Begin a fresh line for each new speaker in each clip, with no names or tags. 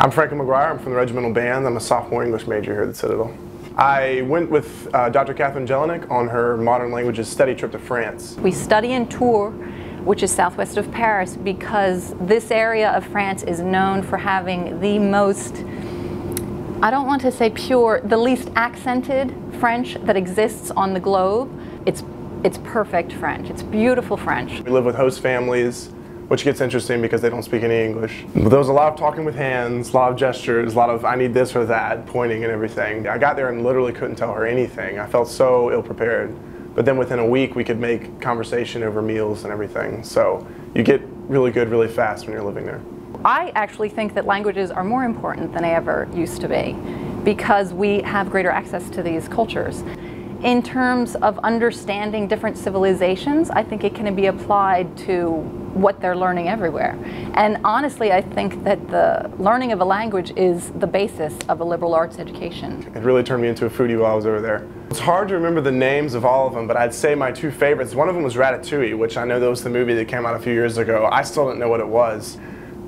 I'm Franklin McGuire. I'm from the Regimental Band. I'm a sophomore English major here at the Citadel. I went with Dr. Catherine Jelinek on her Modern Languages study trip to France.
We study in Tours, which is southwest of Paris, because this area of France is known for having the most, I don't want to say pure, the least accented French that exists on the globe. It's perfect French. It's beautiful French.
We live with host families, which gets interesting because they don't speak any English. There was a lot of talking with hands, a lot of gestures, a lot of I need this or that, pointing and everything. I got there and literally couldn't tell her anything. I felt so ill-prepared. But then within a week we could make conversation over meals and everything. So you get really good really fast when you're living there.
I actually think that languages are more important than they ever used to be because we have greater access to these cultures. In terms of understanding different civilizations, I think it can be applied to what they're learning everywhere. And honestly, I think that the learning of a language is the basis of a liberal arts education.
It really turned me into a foodie while I was over there. It's hard to remember the names of all of them, but I'd say my two favorites. One of them was Ratatouille, which I know that was the movie that came out a few years ago. I still didn't know what it was.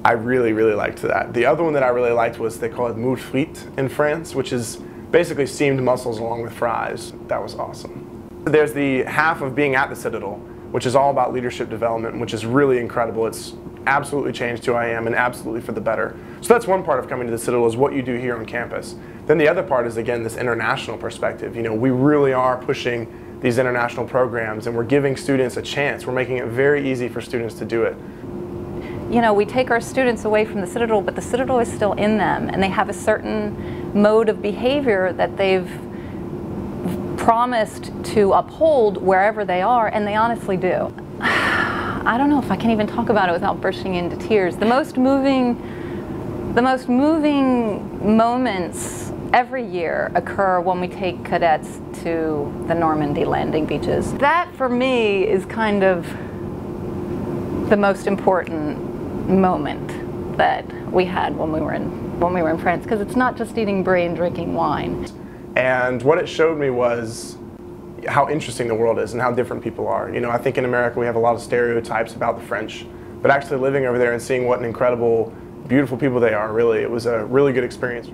I really, really liked that. The other one that I really liked was, they call it moule frites in France, which is basically steamed mussels along with fries. That was awesome. There's the half of being at the Citadel, which is all about leadership development, which is really incredible. It's absolutely changed who I am and absolutely for the better. So that's one part of coming to the Citadel, is what you do here on campus. Then the other part is, again, this international perspective. You know, we really are pushing these international programs and we're giving students a chance. We're making it very easy for students to do it.
You know, we take our students away from the Citadel, but the Citadel is still in them, and they have a certain mode of behavior that they've promised to uphold wherever they are, and they honestly do. I don't know if I can even talk about it without bursting into tears. The most moving moments every year occur when we take cadets to the Normandy landing beaches. That, for me, is kind of the most important moment that we had when we were in France, because it's not just eating brie and drinking wine.
And what it showed me was how interesting the world is and how different people are. You know, I think in America we have a lot of stereotypes about the French, but actually living over there and seeing what an incredible, beautiful people they are, really, it was a really good experience.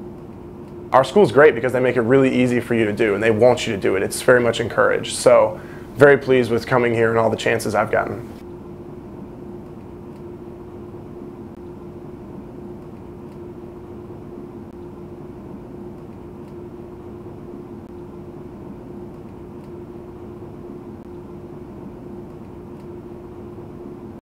Our school's great because they make it really easy for you to do and they want you to do it. It's very much encouraged. So very pleased with coming here and all the chances I've gotten.